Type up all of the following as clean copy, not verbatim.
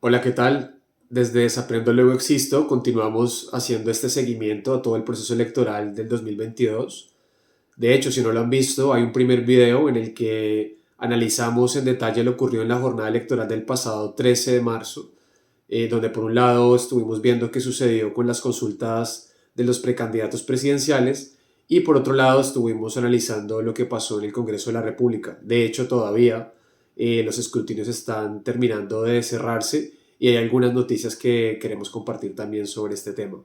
Hola, ¿qué tal? Desde Desaprendo Luego Existo continuamos haciendo este seguimiento a todo el proceso electoral del 2022. De hecho, si no lo han visto, hay un primer video en el que analizamos en detalle lo ocurrido en la jornada electoral del pasado 13 de marzo, donde por un lado estuvimos viendo qué sucedió con las consultas de los precandidatos presidenciales y por otro lado estuvimos analizando lo que pasó en el Congreso de la República. De hecho, todavía los escrutinios están terminando de cerrarse y hay algunas noticias que queremos compartir también sobre este tema.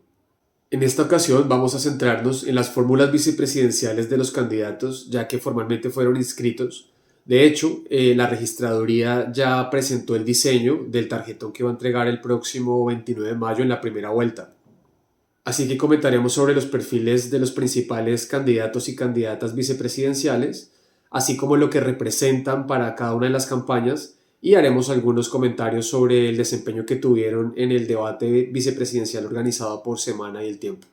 En esta ocasión vamos a centrarnos en las fórmulas vicepresidenciales de los candidatos, ya que formalmente fueron inscritos. De hecho, la registraduría ya presentó el diseño del tarjetón que va a entregar el próximo 29 de mayo en la primera vuelta. Así que comentaremos sobre los perfiles de los principales candidatos y candidatas vicepresidenciales, así como lo que representan para cada una de las campañas, y haremos algunos comentarios sobre el desempeño que tuvieron en el debate vicepresidencial organizado por Semana y El Tiempo.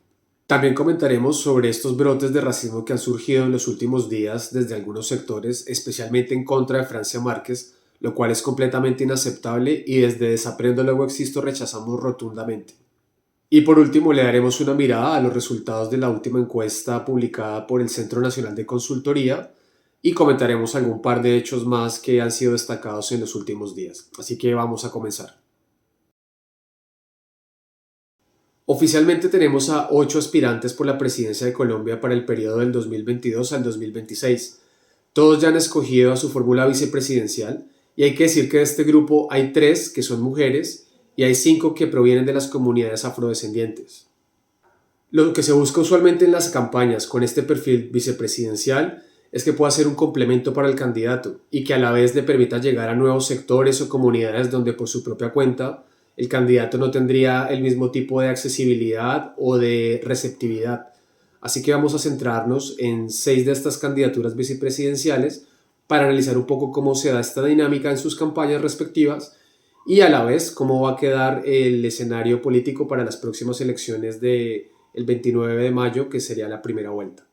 También comentaremos sobre estos brotes de racismo que han surgido en los últimos días desde algunos sectores, especialmente en contra de Francia Márquez, lo cual es completamente inaceptable y desde Desaprendo Luego Existo rechazamos rotundamente. Y por último, le daremos una mirada a los resultados de la última encuesta publicada por el Centro Nacional de Consultoría y comentaremos algún par de hechos más que han sido destacados en los últimos días. Así que vamos a comenzar. Oficialmente tenemos a 8 aspirantes por la presidencia de Colombia para el periodo del 2022 al 2026. Todos ya han escogido a su fórmula vicepresidencial y hay que decir que de este grupo hay 3 que son mujeres y hay 5 que provienen de las comunidades afrodescendientes. Lo que se busca usualmente en las campañas con este perfil vicepresidencial es que pueda ser un complemento para el candidato y que a la vez le permita llegar a nuevos sectores o comunidades donde por su propia cuenta el candidato no tendría el mismo tipo de accesibilidad o de receptividad. Así que vamos a centrarnos en 6 de estas candidaturas vicepresidenciales para analizar un poco cómo se da esta dinámica en sus campañas respectivas y a la vez cómo va a quedar el escenario político para las próximas elecciones del 29 de mayo, que sería la primera vuelta.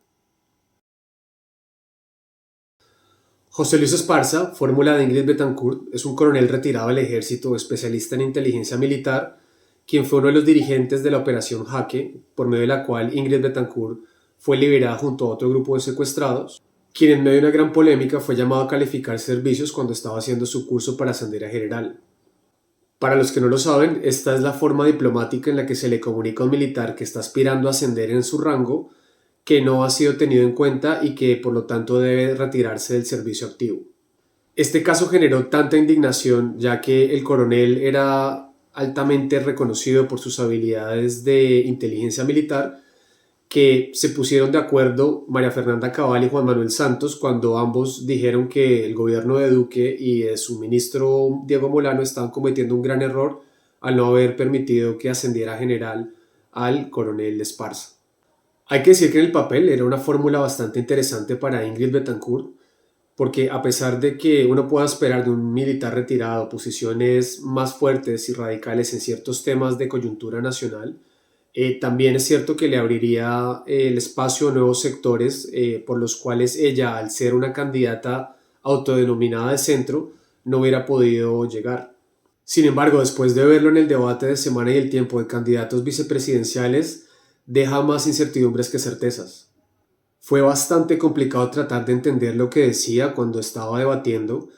José Luis Esparza, fórmula de Ingrid Betancourt, es un coronel retirado del ejército, especialista en inteligencia militar, quien fue uno de los dirigentes de la Operación Jaque, por medio de la cual Ingrid Betancourt fue liberada junto a otro grupo de secuestrados, quien en medio de una gran polémica fue llamado a calificar servicios cuando estaba haciendo su curso para ascender a general. Para los que no lo saben, esta es la forma diplomática en la que se le comunica a un militar que está aspirando a ascender en su rango, que no ha sido tenido en cuenta y que por lo tanto debe retirarse del servicio activo. Este caso generó tanta indignación ya que el coronel era altamente reconocido por sus habilidades de inteligencia militar que se pusieron de acuerdo María Fernanda Cabal y Juan Manuel Santos cuando ambos dijeron que el gobierno de Duque y de su ministro Diego Molano estaban cometiendo un gran error al no haber permitido que ascendiera a general al coronel Esparza. Hay que decir que en el papel era una fórmula bastante interesante para Ingrid Betancourt, porque a pesar de que uno pueda esperar de un militar retirado posiciones más fuertes y radicales en ciertos temas de coyuntura nacional, también es cierto que le abriría el espacio a nuevos sectores por los cuales ella, al ser una candidata autodenominada de centro, no hubiera podido llegar. Sin embargo, después de verlo en el debate de Semana y El Tiempo de candidatos vicepresidenciales, deja más incertidumbres que certezas. Fue bastante complicado tratar de entender lo que decía cuando estaba debatiendo.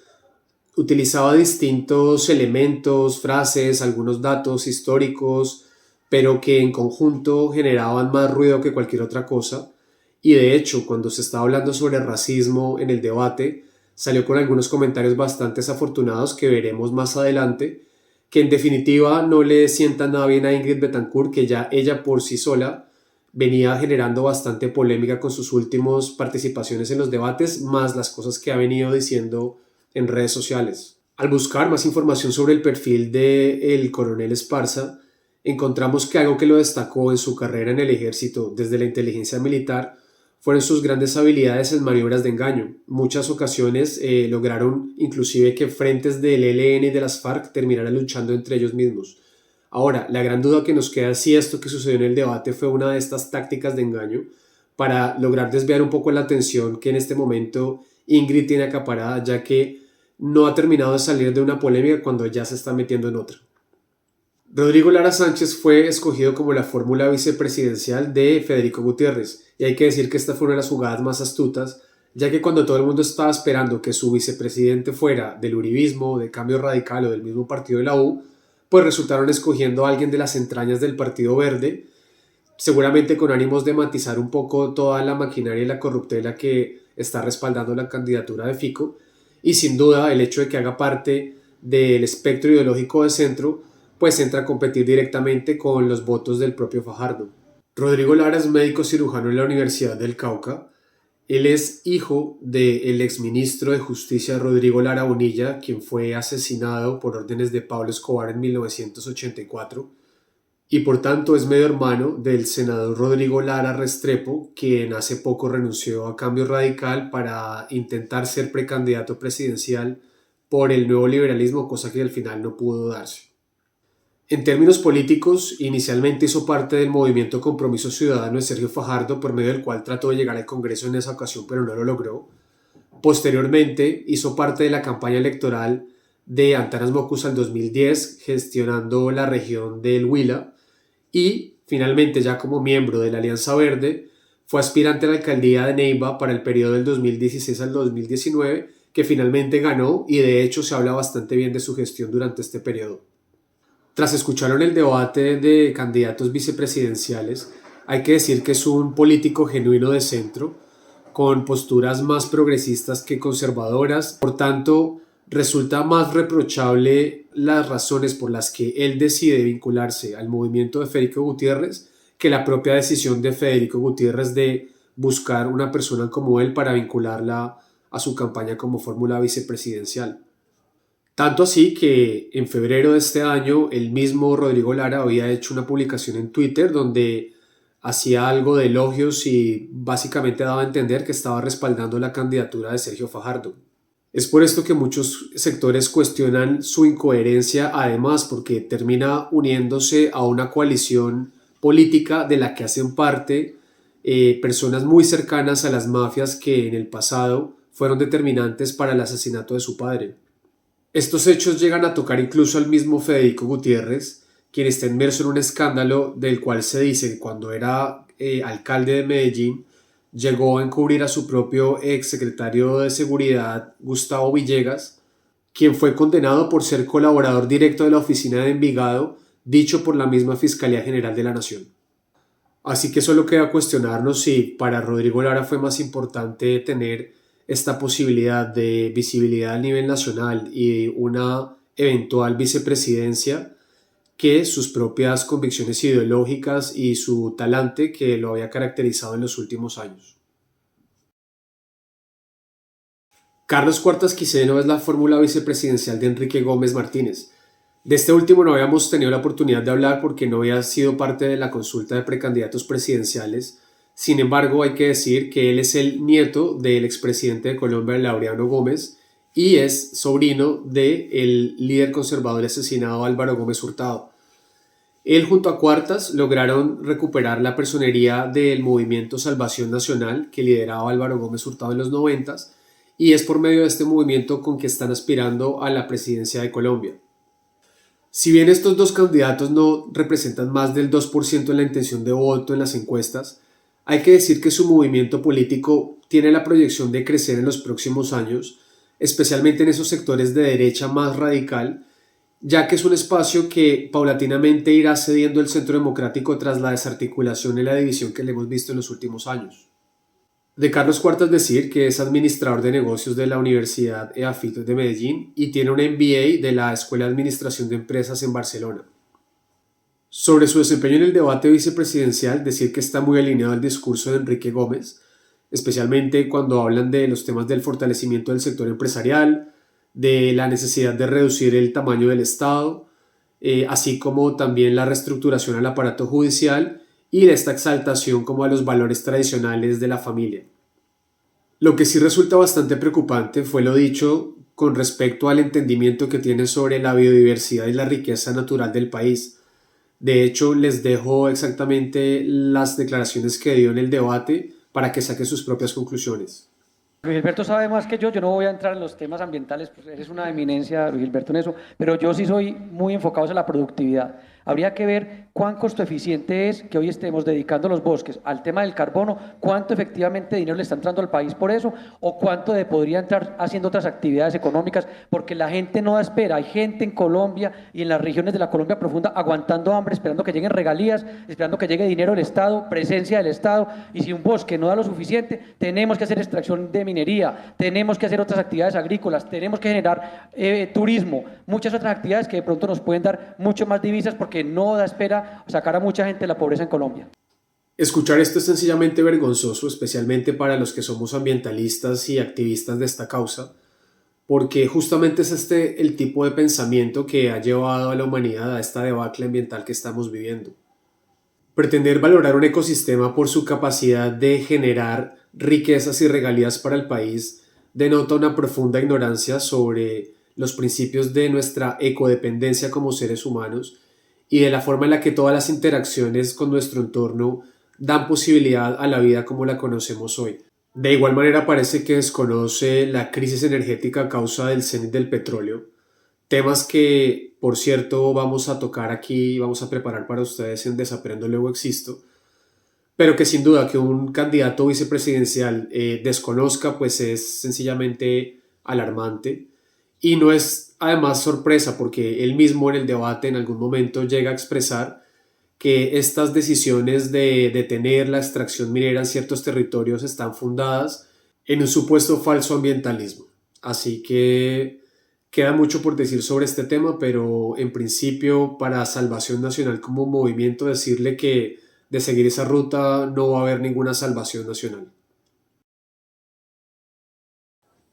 Utilizaba distintos elementos, frases, algunos datos históricos, pero que en conjunto generaban más ruido que cualquier otra cosa. Y de hecho, cuando se estaba hablando sobre racismo en el debate, salió con algunos comentarios bastante desafortunados que veremos más adelante, que en definitiva no le sientan nada bien a Ingrid Betancourt, que ya ella por sí sola venía generando bastante polémica con sus últimas participaciones en los debates, más las cosas que ha venido diciendo en redes sociales. Al buscar más información sobre el perfil del coronel Esparza, encontramos que algo que lo destacó en su carrera en el ejército desde la inteligencia militar fueron sus grandes habilidades en maniobras de engaño. Muchas ocasiones lograron inclusive que frentes del ELN y de las FARC terminaran luchando entre ellos mismos. Ahora, la gran duda que nos queda es si esto que sucedió en el debate fue una de estas tácticas de engaño para lograr desviar un poco la atención que en este momento Ingrid tiene acaparada, ya que no ha terminado de salir de una polémica cuando ya se está metiendo en otra. Rodrigo Lara Sánchez fue escogido como la fórmula vicepresidencial de Federico Gutiérrez, y hay que decir que esta fue una de las jugadas más astutas, ya que cuando todo el mundo estaba esperando que su vicepresidente fuera del uribismo, de Cambio Radical o del mismo partido de la U, pues resultaron escogiendo a alguien de las entrañas del Partido Verde, seguramente con ánimos de matizar un poco toda la maquinaria y la corruptela que está respaldando la candidatura de Fico, y sin duda el hecho de que haga parte del espectro ideológico de centro, pues entra a competir directamente con los votos del propio Fajardo. Rodrigo Lara es médico cirujano en la Universidad del Cauca. Él es hijo del exministro de Justicia Rodrigo Lara Bonilla, quien fue asesinado por órdenes de Pablo Escobar en 1984, y por tanto es medio hermano del senador Rodrigo Lara Restrepo, quien hace poco renunció a Cambio Radical para intentar ser precandidato presidencial por el nuevo liberalismo, cosa que al final no pudo darse. En términos políticos, inicialmente hizo parte del movimiento Compromiso Ciudadano de Sergio Fajardo, por medio del cual trató de llegar al Congreso en esa ocasión, pero no lo logró. Posteriormente, hizo parte de la campaña electoral de Antanas Mockus al 2010, gestionando la región del Huila, y finalmente, ya como miembro de la Alianza Verde, fue aspirante a la alcaldía de Neiva para el periodo del 2016 al 2019, que finalmente ganó, y de hecho se habla bastante bien de su gestión durante este periodo. Tras escuchar el debate de candidatos vicepresidenciales, hay que decir que es un político genuino de centro, con posturas más progresistas que conservadoras. Por tanto, resulta más reprochable las razones por las que él decide vincularse al movimiento de Federico Gutiérrez que la propia decisión de Federico Gutiérrez de buscar una persona como él para vincularla a su campaña como fórmula vicepresidencial. Tanto así que en febrero de este año el mismo Rodrigo Lara había hecho una publicación en Twitter donde hacía algo de elogios y básicamente daba a entender que estaba respaldando la candidatura de Sergio Fajardo. Es por esto que muchos sectores cuestionan su incoherencia, además porque termina uniéndose a una coalición política de la que hacen parte personas muy cercanas a las mafias que en el pasado fueron determinantes para el asesinato de su padre. Estos hechos llegan a tocar incluso al mismo Federico Gutiérrez, quien está inmerso en un escándalo del cual se dice que cuando era alcalde de Medellín llegó a encubrir a su propio ex secretario de Seguridad, Gustavo Villegas, quien fue condenado por ser colaborador directo de la oficina de Envigado, dicho por la misma Fiscalía General de la Nación. Así que solo queda cuestionarnos si para Rodrigo Lara fue más importante tener esta posibilidad de visibilidad a nivel nacional y una eventual vicepresidencia que sus propias convicciones ideológicas y su talante que lo había caracterizado en los últimos años. Carlos Cuartas Quiseno es la fórmula vicepresidencial de Enrique Gómez Martínez. De este último no habíamos tenido la oportunidad de hablar porque no había sido parte de la consulta de precandidatos presidenciales. Sin embargo, hay que decir que él es el nieto del expresidente de Colombia, Laureano Gómez, y es sobrino del líder conservador asesinado Álvaro Gómez Hurtado. Él junto a Cuartas lograron recuperar la personería del movimiento Salvación Nacional que lideraba Álvaro Gómez Hurtado en los 90, y es por medio de este movimiento con que están aspirando a la presidencia de Colombia. Si bien estos dos candidatos no representan más del 2% en la intención de voto en las encuestas, hay que decir que su movimiento político tiene la proyección de crecer en los próximos años, especialmente en esos sectores de derecha más radical, ya que es un espacio que paulatinamente irá cediendo el centro democrático tras la desarticulación y la división que le hemos visto en los últimos años. De Carlos Cuartas decir que es administrador de negocios de la Universidad EAFIT de Medellín y tiene un MBA de la Escuela de Administración de Empresas en Barcelona. Sobre su desempeño en el debate vicepresidencial, decir que está muy alineado al discurso de Enrique Gómez, especialmente cuando hablan de los temas del fortalecimiento del sector empresarial, de la necesidad de reducir el tamaño del Estado, así como también la reestructuración al aparato judicial y de esta exaltación como a los valores tradicionales de la familia. Lo que sí resulta bastante preocupante fue lo dicho con respecto al entendimiento que tiene sobre la biodiversidad y la riqueza natural del país. De hecho, les dejo exactamente las declaraciones que dio en el debate para que saque sus propias conclusiones. Luis Gilberto sabe más que yo no voy a entrar en los temas ambientales, pues eres una eminencia, Luis Gilberto, en eso, pero yo sí soy muy enfocado en la productividad. Habría que ver cuán costo eficiente es que hoy estemos dedicando los bosques al tema del carbono, cuánto efectivamente dinero le está entrando al país por eso, o cuánto podría entrar haciendo otras actividades económicas, porque la gente no da espera. Hay gente en Colombia y en las regiones de la Colombia profunda aguantando hambre, esperando que lleguen regalías, esperando que llegue dinero del Estado, presencia del Estado, y si un bosque no da lo suficiente, tenemos que hacer extracción de minería, tenemos que hacer otras actividades agrícolas, tenemos que generar turismo, muchas otras actividades que de pronto nos pueden dar mucho más divisas, porque no da espera sacar a mucha gente de la pobreza en Colombia. Escuchar esto es sencillamente vergonzoso, especialmente para los que somos ambientalistas y activistas de esta causa, porque justamente es este el tipo de pensamiento que ha llevado a la humanidad a esta debacle ambiental que estamos viviendo. Pretender valorar un ecosistema por su capacidad de generar riquezas y regalías para el país denota una profunda ignorancia sobre los principios de nuestra ecodependencia como seres humanos y de la forma en la que todas las interacciones con nuestro entorno dan posibilidad a la vida como la conocemos hoy. De igual manera parece que desconoce la crisis energética a causa del cenit del petróleo, temas que, por cierto, vamos a tocar aquí, vamos a preparar para ustedes en Desaprendo Luego Existo, pero que sin duda que un candidato vicepresidencial desconozca, pues es sencillamente alarmante. Y no es además sorpresa porque él mismo en el debate en algún momento llega a expresar que estas decisiones de detener la extracción minera en ciertos territorios están fundadas en un supuesto falso ambientalismo. Así que queda mucho por decir sobre este tema, pero en principio para Salvación Nacional como movimiento decirle que de seguir esa ruta no va a haber ninguna salvación nacional.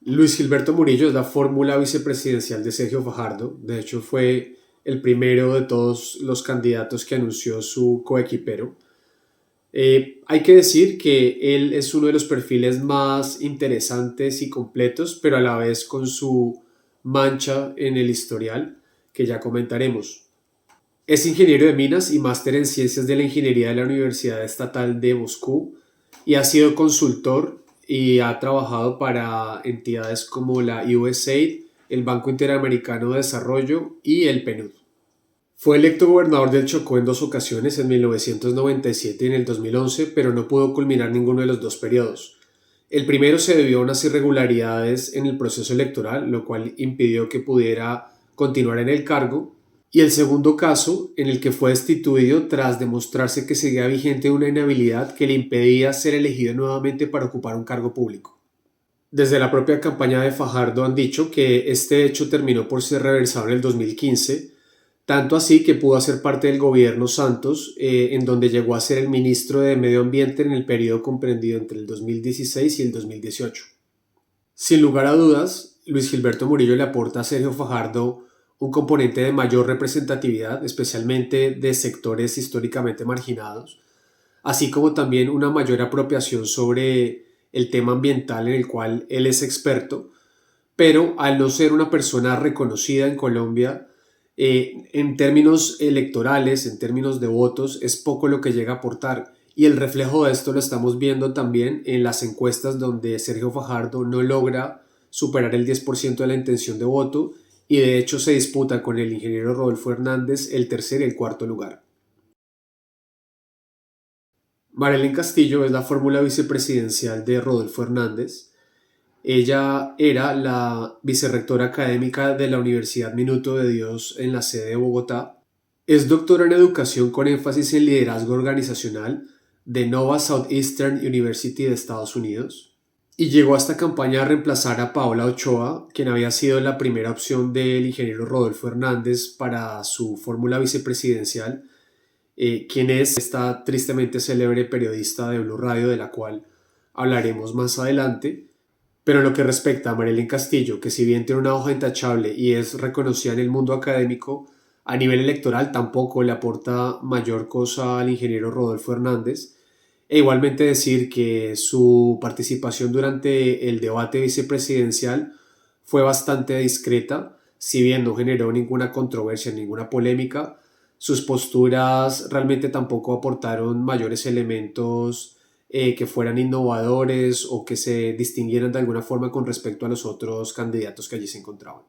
Luis Gilberto Murillo es la fórmula vicepresidencial de Sergio Fajardo. De hecho, fue el primero de todos los candidatos que anunció su coequipero. Hay que decir que él es uno de los perfiles más interesantes y completos, pero a la vez con su mancha en el historial, que ya comentaremos. Es ingeniero de minas y máster en ciencias de la ingeniería de la Universidad Estatal de Moscú y ha sido consultor y ha trabajado para entidades como la USAID, el Banco Interamericano de Desarrollo y el PNUD. Fue electo gobernador del Chocó en dos ocasiones, en 1997 y en el 2011, pero no pudo culminar ninguno de los dos periodos. El primero se debió a unas irregularidades en el proceso electoral, lo cual impidió que pudiera continuar en el cargo, y el segundo caso, en el que fue destituido tras demostrarse que seguía vigente una inhabilidad que le impedía ser elegido nuevamente para ocupar un cargo público. Desde la propia campaña de Fajardo han dicho que este hecho terminó por ser reversado en el 2015, tanto así que pudo hacer parte del gobierno Santos, en donde llegó a ser el ministro de Medio Ambiente en el periodo comprendido entre el 2016 y el 2018. Sin lugar a dudas, Luis Gilberto Murillo le aporta a Sergio Fajardo un componente de mayor representatividad, especialmente de sectores históricamente marginados, así como también una mayor apropiación sobre el tema ambiental en el cual él es experto, pero al no ser una persona reconocida en Colombia, en términos electorales, en términos de votos, es poco lo que llega a aportar. Y el reflejo de esto lo estamos viendo también en las encuestas donde Sergio Fajardo no logra superar el 10% de la intención de voto y de hecho se disputa con el ingeniero Rodolfo Hernández el tercer y el cuarto lugar. Marilyn Castillo es la fórmula vicepresidencial de Rodolfo Hernández. Ella era la vicerrectora académica de la Universidad Minuto de Dios en la sede de Bogotá. Es doctora en educación con énfasis en liderazgo organizacional de Nova Southeastern University de Estados Unidos. Y llegó a esta campaña a reemplazar a Paola Ochoa, quien había sido la primera opción del ingeniero Rodolfo Hernández para su fórmula vicepresidencial, quien es esta tristemente célebre periodista de Blue Radio, de la cual hablaremos más adelante. Pero en lo que respecta a Marilyn Castillo, que si bien tiene una hoja intachable y es reconocida en el mundo académico, a nivel electoral tampoco le aporta mayor cosa al ingeniero Rodolfo Hernández. E igualmente decir que su participación durante el debate vicepresidencial fue bastante discreta, si bien no generó ninguna controversia, ninguna polémica, sus posturas realmente tampoco aportaron mayores elementos que fueran innovadores o que se distinguieran de alguna forma con respecto a los otros candidatos que allí se encontraban.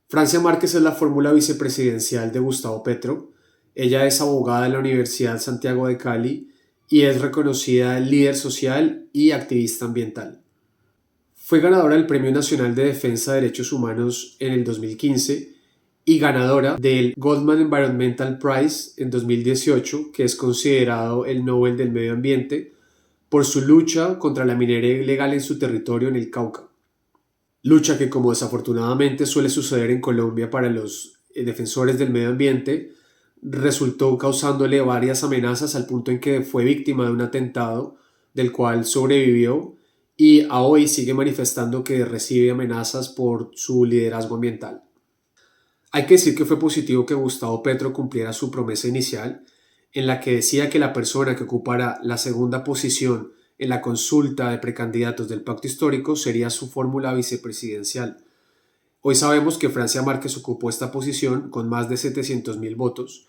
Francia Márquez es la fórmula vicepresidencial de Gustavo Petro. Ella es abogada de la Universidad Santiago de Cali y es reconocida líder social y activista ambiental. Fue ganadora del Premio Nacional de Defensa de Derechos Humanos en el 2015 y ganadora del Goldman Environmental Prize en 2018, que es considerado el Nobel del Medio Ambiente, por su lucha contra la minería ilegal en su territorio en el Cauca. Lucha que, como desafortunadamente suele suceder en Colombia para los defensores del medio ambiente, resultó causándole varias amenazas al punto en que fue víctima de un atentado del cual sobrevivió y a hoy sigue manifestando que recibe amenazas por su liderazgo ambiental. Hay que decir que fue positivo que Gustavo Petro cumpliera su promesa inicial, en la que decía que la persona que ocupara la segunda posición en la consulta de precandidatos del pacto histórico sería su fórmula vicepresidencial. Hoy sabemos que Francia Márquez ocupó esta posición con más de 700.000 votos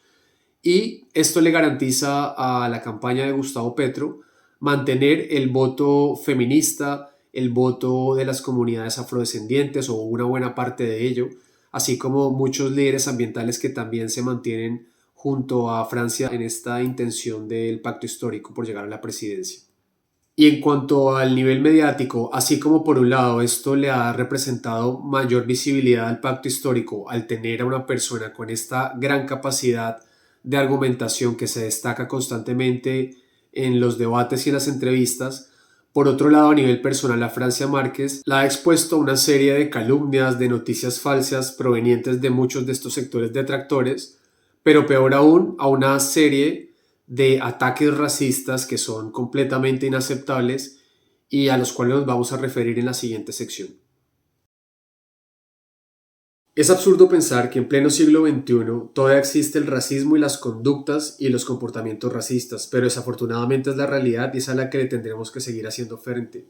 y esto le garantiza a la campaña de Gustavo Petro mantener el voto feminista, el voto de las comunidades afrodescendientes o una buena parte de ello, así como muchos líderes ambientales que también se mantienen junto a Francia en esta intención del pacto histórico por llegar a la presidencia. Y en cuanto al nivel mediático, así como por un lado esto le ha representado mayor visibilidad al pacto histórico al tener a una persona con esta gran capacidad de argumentación que se destaca constantemente en los debates y en las entrevistas, por otro lado a nivel personal a Francia Márquez la ha expuesto a una serie de calumnias, de noticias falsas provenientes de muchos de estos sectores detractores, pero peor aún a una serie de ataques racistas que son completamente inaceptables y a los cuales nos vamos a referir en la siguiente sección. Es absurdo pensar que en pleno siglo XXI todavía existe el racismo y las conductas y los comportamientos racistas, pero desafortunadamente es la realidad y es a la que le tendremos que seguir haciendo frente.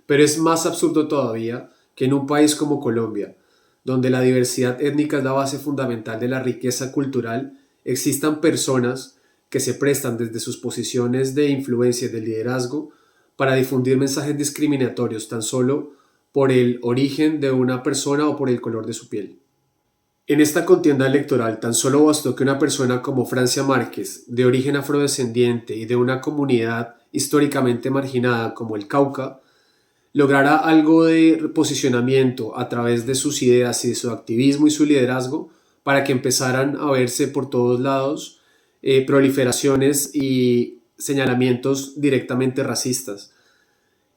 Pero es más absurdo todavía que en un país como Colombia, donde la diversidad étnica es la base fundamental de la riqueza cultural, existan personas que se prestan desde sus posiciones de influencia y de liderazgo para difundir mensajes discriminatorios tan solo por el origen de una persona o por el color de su piel. En esta contienda electoral tan solo bastó que una persona como Francia Márquez, de origen afrodescendiente y de una comunidad históricamente marginada como el Cauca, lograra algo de posicionamiento a través de sus ideas y de su activismo y su liderazgo para que empezaran a verse por todos lados proliferaciones y señalamientos directamente racistas.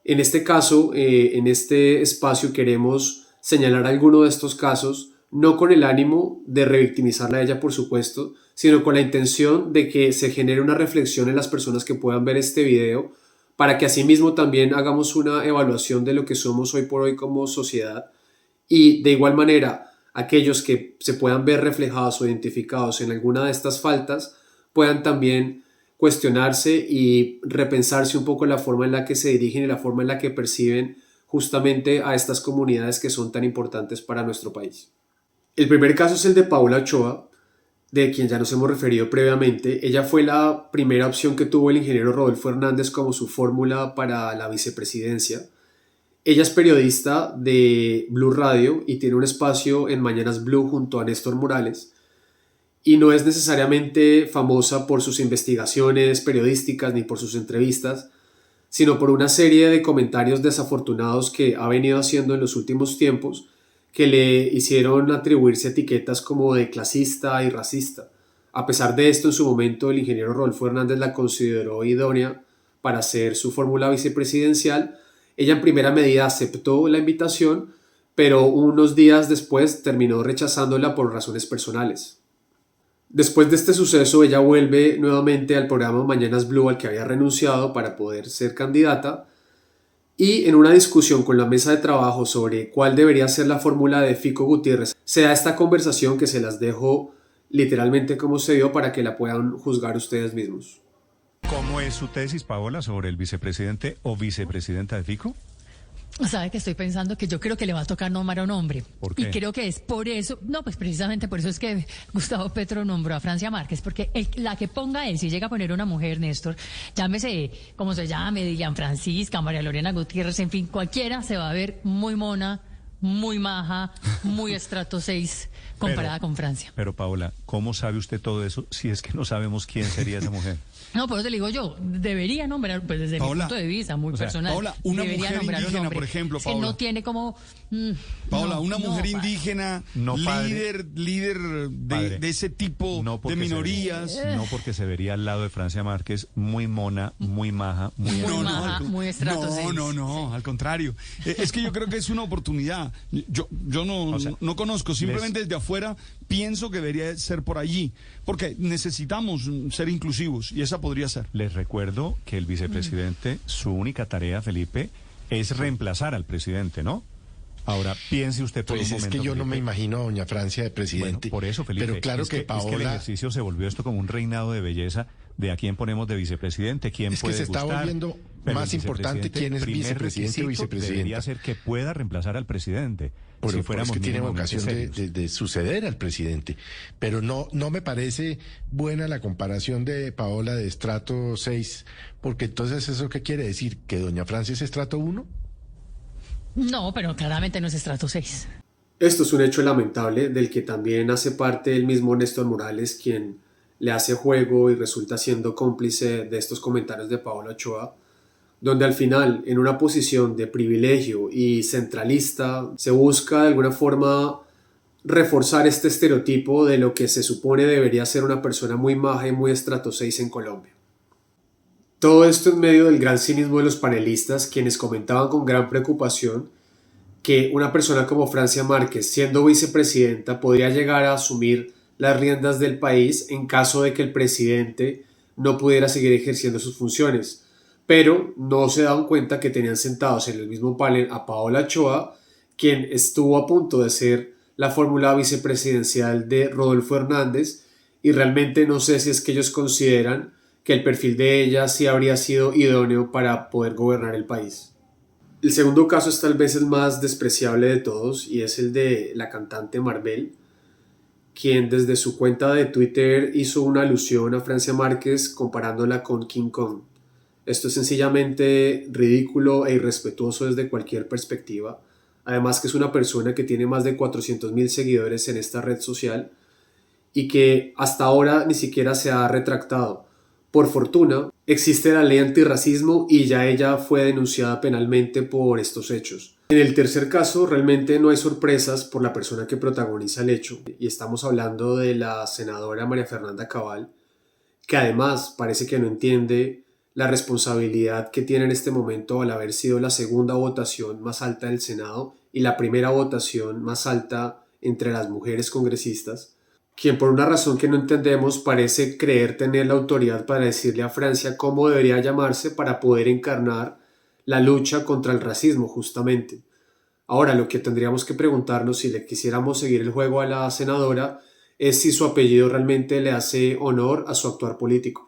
En este caso, en este espacio queremos señalar alguno de estos casos, no con el ánimo de revictimizarla a ella, por supuesto, sino con la intención de que se genere una reflexión en las personas que puedan ver este video, para que asimismo también hagamos una evaluación de lo que somos hoy por hoy como sociedad y de igual manera aquellos que se puedan ver reflejados o identificados en alguna de estas faltas puedan también cuestionarse y repensarse un poco la forma en la que se dirigen y la forma en la que perciben justamente a estas comunidades que son tan importantes para nuestro país. El primer caso es el de Paula Ochoa, de quien ya nos hemos referido previamente. Ella fue la primera opción que tuvo el ingeniero Rodolfo Hernández como su fórmula para la vicepresidencia. Ella es periodista de Blue Radio y tiene un espacio en Mañanas Blue junto a Néstor Morales y no es necesariamente famosa por sus investigaciones periodísticas ni por sus entrevistas, sino por una serie de comentarios desafortunados que ha venido haciendo en los últimos tiempos que le hicieron atribuirse etiquetas como de clasista y racista. A pesar de esto, en su momento el ingeniero Rodolfo Hernández la consideró idónea para ser su fórmula vicepresidencial. Ella en primera medida aceptó la invitación, pero unos días después terminó rechazándola por razones personales. Después de este suceso, ella vuelve nuevamente al programa Mañanas Blue al que había renunciado para poder ser candidata. Y en una discusión con la mesa de trabajo sobre cuál debería ser la fórmula de Fico Gutiérrez, se da esta conversación que se las dejo literalmente como se dio para que la puedan juzgar ustedes mismos. ¿Cómo es su tesis, Paola, sobre el vicepresidente o vicepresidenta de Fico? Sabe que estoy pensando que yo creo que le va a tocar nombrar a un hombre. ¿Por qué? Y creo que es por eso, no, pues precisamente por eso es que Gustavo Petro nombró a Francia Márquez, porque la que ponga él, si llega a poner una mujer, Néstor, llámese como se llame, Dilian Francisca, María Lorena Gutiérrez, en fin, cualquiera se va a ver muy mona, muy maja, muy estrato 6 comparada con Francia. Pero Paola, ¿cómo sabe usted todo eso si es que no sabemos quién sería esa mujer? No, por eso le digo yo, debería nombrar, pues desde Paola, mi punto de vista, muy personal. Paola, una debería mujer nombrar un indígena, hombre. por ejemplo, Es que Paola. no tiene como... Paola, no, una mujer padre. indígena, No, padre. líder Padre, de ese tipo no de porque minorías. no porque se vería al lado de Francia Márquez, muy mona, muy maja, muy Muy maja, al- muy estrato 6. no, al contrario. Es que yo creo que es una oportunidad. Yo no, O sea, no conozco, simplemente desde afuera pienso que debería ser por allí, porque necesitamos ser inclusivos y esa podría ser. Les recuerdo que el vicepresidente, su única tarea, Felipe, es reemplazar al presidente, ¿no? Ahora, piense usted por Pues un es momento, que yo no me Felipe. imagino a doña Francia de Bueno, presidente. por eso, Felipe. Pero claro es que es que el Paola... ejercicio se volvió esto como un reinado de belleza de a quién ponemos de vicepresidente, quién Es que puede se está gustar. volviendo Pero más el importante quién es primer vicepresidente o requisito vicepresidenta. Debería ser que pueda reemplazar al presidente. Pero si es fuéramos que tiene mínimamente vocación serios. de suceder al presidente. Pero no me parece buena la comparación de Paola de estrato 6, porque entonces ¿eso qué quiere decir? ¿Que doña Francia es estrato 1? No, pero claramente no es estrato 6. Esto es un hecho lamentable del que también hace parte el mismo Néstor Morales, quien le hace juego y resulta siendo cómplice de estos comentarios de Paola Ochoa, donde al final, en una posición de privilegio y centralista, se busca de alguna forma reforzar este estereotipo de lo que se supone debería ser una persona muy maja y muy estrato 6 en Colombia. Todo esto en medio del gran cinismo de los panelistas, quienes comentaban con gran preocupación que una persona como Francia Márquez, siendo vicepresidenta, podría llegar a asumir las riendas del país en caso de que el presidente no pudiera seguir ejerciendo sus funciones. Pero no se daban cuenta que tenían sentados en el mismo panel a Paola Ochoa, quien estuvo a punto de ser la fórmula vicepresidencial de Rodolfo Hernández, y realmente no sé si es que ellos consideran que el perfil de ella sí habría sido idóneo para poder gobernar el país. El segundo caso es tal vez el más despreciable de todos y es el de la cantante Marvel, quien desde su cuenta de Twitter hizo una alusión a Francia Márquez comparándola con King Kong. Esto es sencillamente ridículo e irrespetuoso desde cualquier perspectiva. Además que es una persona que tiene más de 400,000 seguidores en esta red social y que hasta ahora ni siquiera se ha retractado. Por fortuna, existe la ley antirracismo y ya ella fue denunciada penalmente por estos hechos. En el tercer caso, realmente no hay sorpresas por la persona que protagoniza el hecho, y estamos hablando de la senadora María Fernanda Cabal, que además parece que no entiende la responsabilidad que tiene en este momento al haber sido la segunda votación más alta del Senado y la primera votación más alta entre las mujeres congresistas, quien por una razón que no entendemos parece creer tener la autoridad para decirle a Francia cómo debería llamarse para poder encarnar la lucha contra el racismo justamente. Ahora, lo que tendríamos que preguntarnos si le quisiéramos seguir el juego a la senadora es si su apellido realmente le hace honor a su actuar político.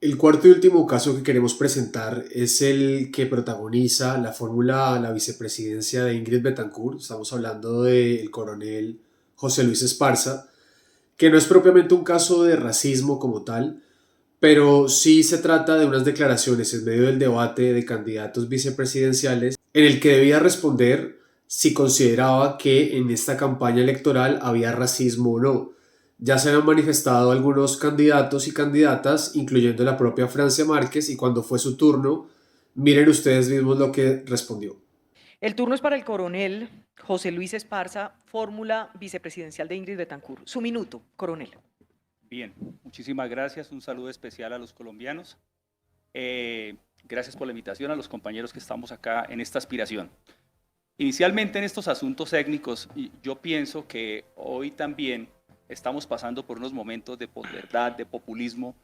El cuarto y último caso que queremos presentar es el que protagoniza la fórmula a la vicepresidencia de Ingrid Betancourt. Estamos hablando del coronel José Luis Esparza, que no es propiamente un caso de racismo como tal, pero sí se trata de unas declaraciones en medio del debate de candidatos vicepresidenciales en el que debía responder si consideraba que en esta campaña electoral había racismo o no. Ya se habían manifestado algunos candidatos y candidatas, incluyendo la propia Francia Márquez, y cuando fue su turno, miren ustedes mismos lo que respondió. El turno es para el coronel José Luis Esparza, fórmula vicepresidencial de Ingrid Betancourt. Su minuto, coronel. Bien, muchísimas gracias. Un saludo especial a los colombianos. Gracias por la invitación a los compañeros que estamos acá en esta aspiración. Inicialmente en estos asuntos técnicos, yo pienso que hoy también estamos pasando por unos momentos de posverdad, de populismo,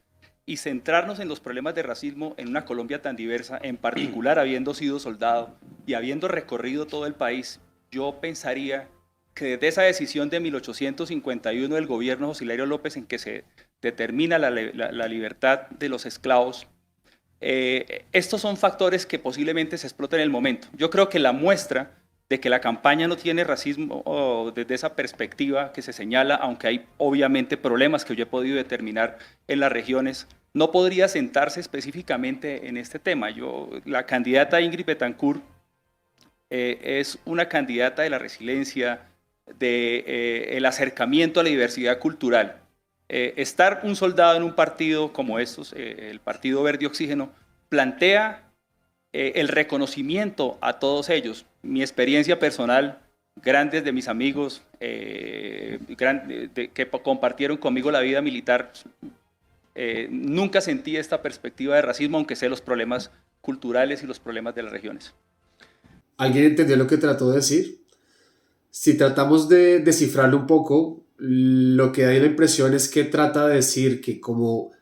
y centrarnos en los problemas de racismo en una Colombia tan diversa, en particular habiendo sido soldado y habiendo recorrido todo el país, yo pensaría que desde esa decisión de 1851 del gobierno José Hilario López en que se determina la libertad de los esclavos, estos son factores que posiblemente se exploten en el momento. Yo creo que la muestra de que la campaña no tiene racismo desde esa perspectiva que se señala, aunque hay obviamente problemas que yo he podido determinar en las regiones, no podría sentarse específicamente en este tema. La candidata Ingrid Betancourt es una candidata de la resiliencia, de el acercamiento a la diversidad cultural. Estar un soldado en un partido como estos, el Partido Verde Oxígeno, plantea el reconocimiento a todos ellos. Mi experiencia personal, grandes de mis amigos que compartieron conmigo la vida militar, nunca sentí esta perspectiva de racismo, aunque sé los problemas culturales y los problemas de las regiones. ¿Alguien entendió lo que trató de decir? Si tratamos de descifrarlo un poco, lo que da la impresión es que trata de decir que como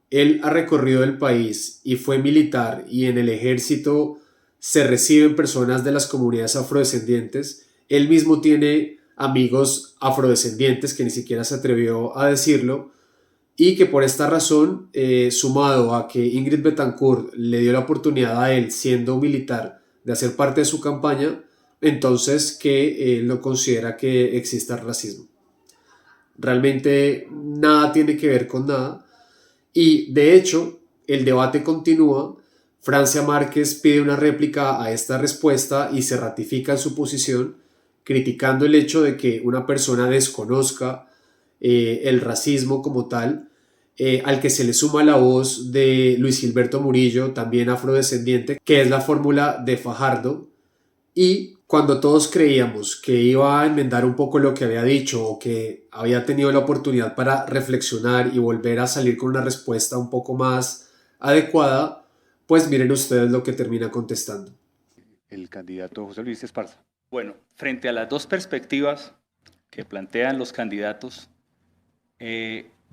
él ha recorrido el país y fue militar y en el ejército se reciben personas de las comunidades afrodescendientes, él mismo tiene amigos afrodescendientes que ni siquiera se atrevió a decirlo y que por esta razón, sumado a que Ingrid Betancourt le dio la oportunidad a él siendo militar de hacer parte de su campaña, entonces que él no considera que exista racismo. Realmente nada tiene que ver con nada y de hecho el debate continúa. Francia Márquez pide una réplica a esta respuesta y se ratifica en su posición, criticando el hecho de que una persona desconozca el racismo como tal, al que se le suma la voz de Luis Gilberto Murillo, también afrodescendiente, que es la fórmula de Fajardo. Y cuando todos creíamos que iba a enmendar un poco lo que había dicho o que había tenido la oportunidad para reflexionar y volver a salir con una respuesta un poco más adecuada, pues miren ustedes lo que termina contestando. El candidato José Luis Esparza. Bueno, frente a las dos perspectivas que plantean los candidatos,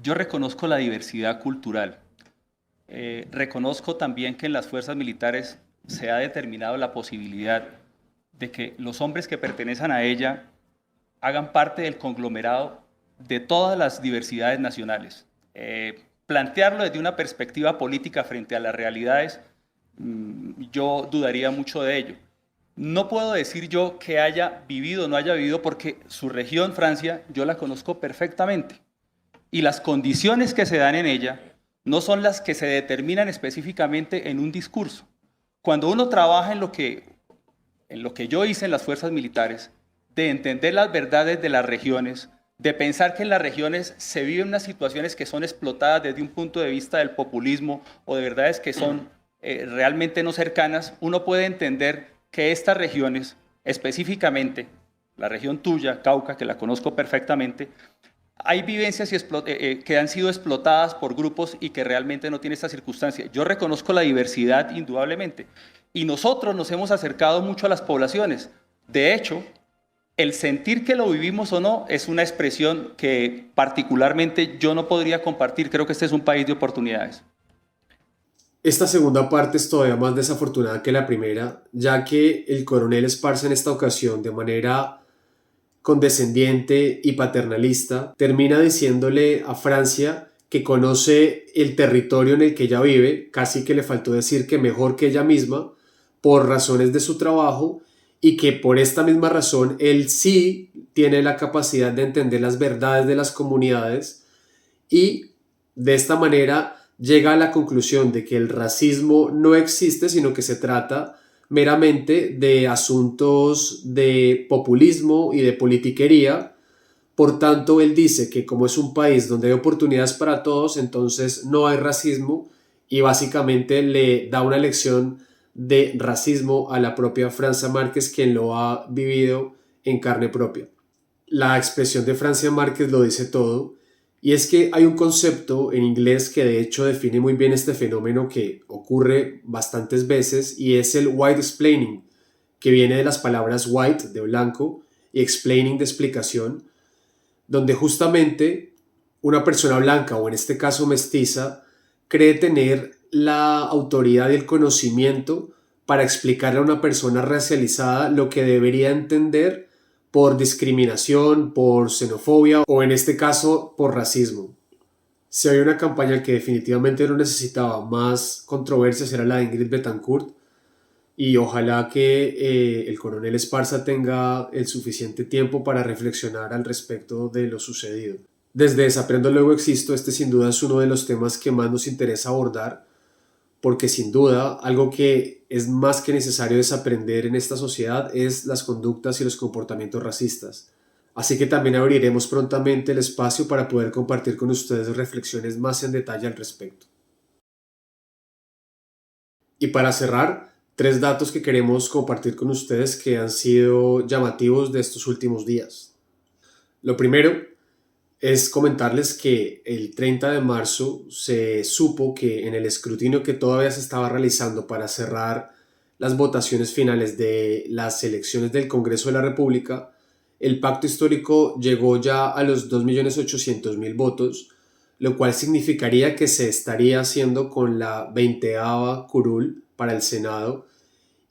yo reconozco la diversidad cultural. Reconozco también que en las fuerzas militares se ha determinado la posibilidad de que los hombres que pertenecen a ella hagan parte del conglomerado de todas las diversidades nacionales. Plantearlo desde una perspectiva política frente a las realidades, yo dudaría mucho de ello. No puedo decir yo que haya vivido o no haya vivido porque su región, Francia, yo la conozco perfectamente. Y las condiciones que se dan en ella no son las que se determinan específicamente en un discurso. Cuando uno trabaja en lo que yo hice en las fuerzas militares, de entender las verdades de las regiones, de pensar que en las regiones se viven unas situaciones que son explotadas desde un punto de vista del populismo o de verdades que son realmente no cercanas, uno puede entender que estas regiones, específicamente la región tuya, Cauca, que la conozco perfectamente, hay vivencias que han sido explotadas por grupos y que realmente no tienen esta circunstancia. Yo reconozco la diversidad indudablemente y nosotros nos hemos acercado mucho a las poblaciones. De hecho, el sentir que lo vivimos o no es una expresión que particularmente yo no podría compartir. Creo que este es un país de oportunidades. Esta segunda parte es todavía más desafortunada que la primera, ya que el coronel Esparza en esta ocasión, de manera condescendiente y paternalista, termina diciéndole a Francia que conoce el territorio en el que ella vive, casi que le faltó decir que mejor que ella misma, por razones de su trabajo, y que por esta misma razón él sí tiene la capacidad de entender las verdades de las comunidades y de esta manera llega a la conclusión de que el racismo no existe, sino que se trata meramente de asuntos de populismo y de politiquería. Por tanto, él dice que como es un país donde hay oportunidades para todos, entonces no hay racismo y básicamente le da una lección de racismo a la propia Francia Márquez, quien lo ha vivido en carne propia. La expresión de Francia Márquez lo dice todo, y es que hay un concepto en inglés que de hecho define muy bien este fenómeno que ocurre bastantes veces, y es el white explaining, que viene de las palabras white, de blanco, y explaining, de explicación, donde justamente una persona blanca, o en este caso mestiza, cree tener la autoridad y el conocimiento para explicarle a una persona racializada lo que debería entender por discriminación, por xenofobia o en este caso por racismo. Si había una campaña que definitivamente no necesitaba más controversias era la de Ingrid Betancourt, y ojalá que el coronel Esparza tenga el suficiente tiempo para reflexionar al respecto de lo sucedido. Desde Desaprendo Luego Existo, este sin duda es uno de los temas que más nos interesa abordar, porque sin duda algo que es más que necesario desaprender en esta sociedad es las conductas y los comportamientos racistas. Así que también abriremos prontamente el espacio para poder compartir con ustedes reflexiones más en detalle al respecto. Y para cerrar, 3 datos que queremos compartir con ustedes que han sido llamativos de estos últimos días. Lo primero es comentarles que el 30 de marzo se supo que en el escrutinio que todavía se estaba realizando para cerrar las votaciones finales de las elecciones del Congreso de la República, el pacto histórico llegó ya a los 2.800.000 votos, lo cual significaría que se estaría haciendo con la 20ª curul para el Senado,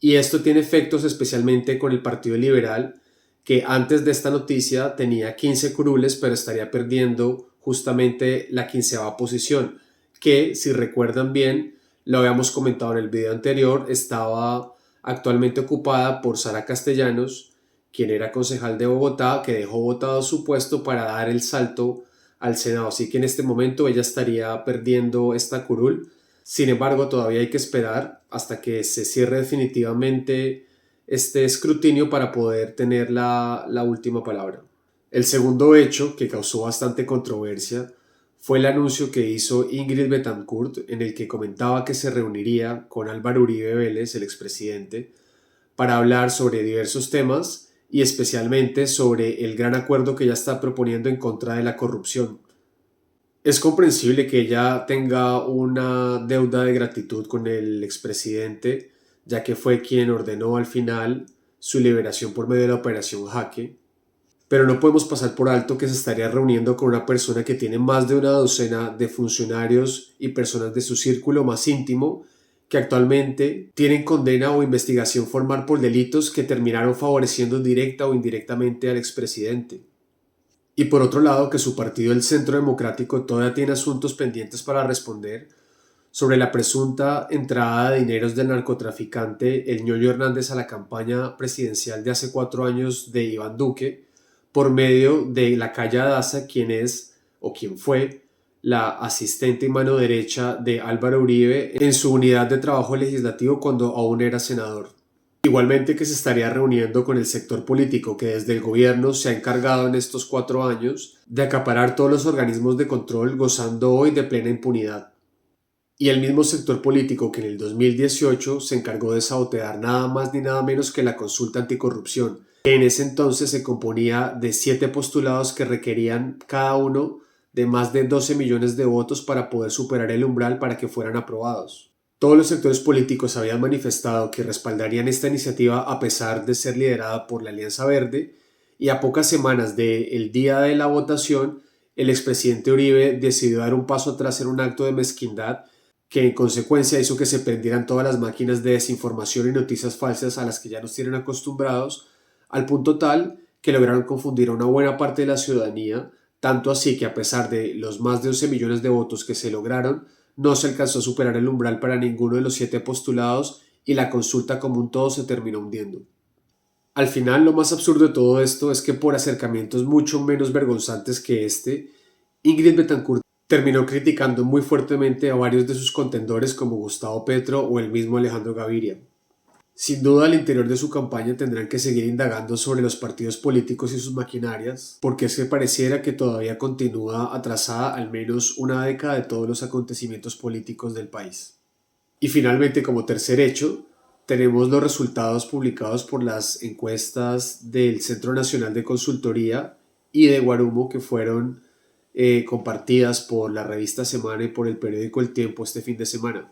y esto tiene efectos especialmente con el Partido Liberal, que antes de esta noticia tenía 15 curules, pero estaría perdiendo justamente la 15ª posición, que si recuerdan bien, lo habíamos comentado en el video anterior, estaba actualmente ocupada por Sara Castellanos, quien era concejal de Bogotá, que dejó votado su puesto para dar el salto al Senado. Así que en este momento ella estaría perdiendo esta curul. Sin embargo, todavía hay que esperar hasta que se cierre definitivamente este escrutinio para poder tener la última palabra. El segundo hecho que causó bastante controversia fue el anuncio que hizo Ingrid Betancourt, en el que comentaba que se reuniría con Álvaro Uribe Vélez, el expresidente, para hablar sobre diversos temas y especialmente sobre el gran acuerdo que ella está proponiendo en contra de la corrupción. Es comprensible que ella tenga una deuda de gratitud con el expresidente, ya que fue quien ordenó al final su liberación por medio de la Operación Jaque, pero no podemos pasar por alto que se estaría reuniendo con una persona que tiene más de una docena de funcionarios y personas de su círculo más íntimo que actualmente tienen condena o investigación formal por delitos que terminaron favoreciendo directa o indirectamente al expresidente. Y por otro lado, que su partido, el Centro Democrático, todavía tiene asuntos pendientes para responder sobre la presunta entrada de dineros del narcotraficante El Ñoño Hernández a la campaña presidencial de hace 4 años de Iván Duque por medio de Lacaya Daza, quien es o quien fue la asistente y mano derecha de Álvaro Uribe en su unidad de trabajo legislativo cuando aún era senador. Igualmente que se estaría reuniendo con el sector político que desde el gobierno se ha encargado en estos 4 años de acaparar todos los organismos de control, gozando hoy de plena impunidad. Y el mismo sector político que en el 2018 se encargó de sabotear nada más ni nada menos que la consulta anticorrupción, que en ese entonces se componía de 7 postulados que requerían cada uno de más de 12 millones de votos para poder superar el umbral para que fueran aprobados. Todos los sectores políticos habían manifestado que respaldarían esta iniciativa a pesar de ser liderada por la Alianza Verde, y a pocas semanas del día de la votación, el expresidente Uribe decidió dar un paso atrás en un acto de mezquindad que en consecuencia hizo que se prendieran todas las máquinas de desinformación y noticias falsas a las que ya nos tienen acostumbrados, al punto tal que lograron confundir a una buena parte de la ciudadanía, tanto así que a pesar de los más de 11 millones de votos que se lograron, no se alcanzó a superar el umbral para ninguno de los 7 postulados y la consulta como un todo se terminó hundiendo. Al final, lo más absurdo de todo esto es que por acercamientos mucho menos vergonzantes que este, Ingrid Betancourt terminó criticando muy fuertemente a varios de sus contendores como Gustavo Petro o el mismo Alejandro Gaviria. Sin duda, al interior de su campaña tendrán que seguir indagando sobre los partidos políticos y sus maquinarias, porque es que pareciera que todavía continúa atrasada al menos una década de todos los acontecimientos políticos del país. Y finalmente, como tercer hecho, tenemos los resultados publicados por las encuestas del Centro Nacional de Consultoría y de Guarumo, que fueron compartidas por la revista Semana y por el periódico El Tiempo este fin de semana.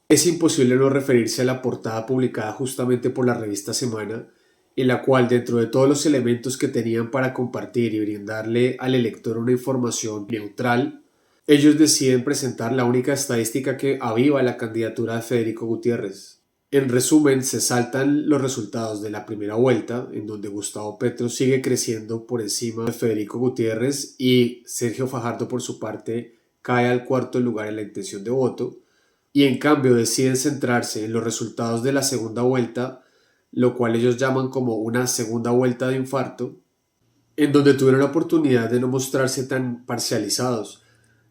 Es imposible no referirse a la portada publicada justamente por la revista Semana, en la cual, dentro de todos los elementos que tenían para compartir y brindarle al elector una información neutral, ellos deciden presentar la única estadística que aviva la candidatura de Federico Gutiérrez. En resumen, se saltan los resultados de la primera vuelta, en donde Gustavo Petro sigue creciendo por encima de Federico Gutiérrez y Sergio Fajardo, por su parte, cae al 4.º lugar en la intención de voto, y en cambio deciden centrarse en los resultados de la segunda vuelta, lo cual ellos llaman como una segunda vuelta de infarto, en donde tuvieron la oportunidad de no mostrarse tan parcializados,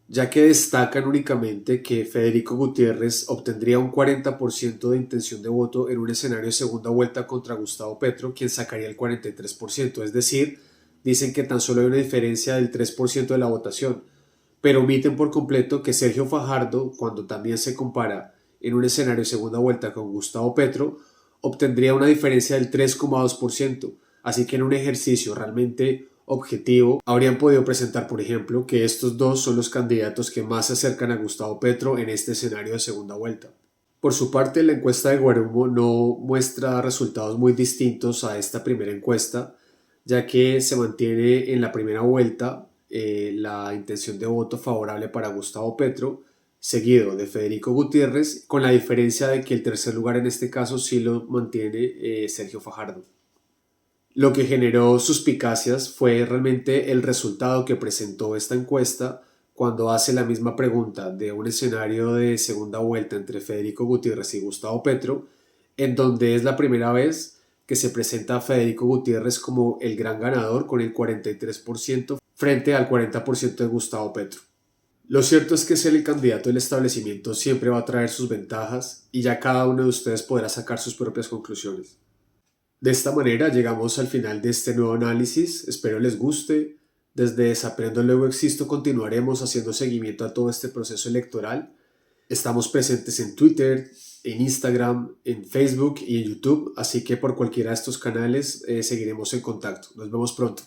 ya que destacan únicamente que Federico Gutiérrez obtendría un 40% de intención de voto en un escenario de segunda vuelta contra Gustavo Petro, quien sacaría el 43%, es decir, dicen que tan solo hay una diferencia del 3% de la votación, pero omiten por completo que Sergio Fajardo, cuando también se compara en un escenario de segunda vuelta con Gustavo Petro, obtendría una diferencia del 3,2%, así que en un ejercicio realmente objetivo habrían podido presentar, por ejemplo, que estos dos son los candidatos que más se acercan a Gustavo Petro en este escenario de segunda vuelta. Por su parte, la encuesta de Guarumo no muestra resultados muy distintos a esta primera encuesta, ya que se mantiene en la primera vuelta la intención de voto favorable para Gustavo Petro, seguido de Federico Gutiérrez, con la diferencia de que el tercer lugar en este caso sí lo mantiene Sergio Fajardo. Lo que generó suspicacias fue realmente el resultado que presentó esta encuesta cuando hace la misma pregunta de un escenario de segunda vuelta entre Federico Gutiérrez y Gustavo Petro, en donde es la primera vez que se presenta a Federico Gutiérrez como el gran ganador con el 43% frente al 40% de Gustavo Petro. Lo cierto es que ser el candidato del establecimiento siempre va a traer sus ventajas y ya cada uno de ustedes podrá sacar sus propias conclusiones. De esta manera llegamos al final de este nuevo análisis, espero les guste. Desde Desaprendo Luego Existo continuaremos haciendo seguimiento a todo este proceso electoral. Estamos presentes en Twitter, en Instagram, en Facebook y en YouTube, así que por cualquiera de estos canales seguiremos en contacto. Nos vemos pronto.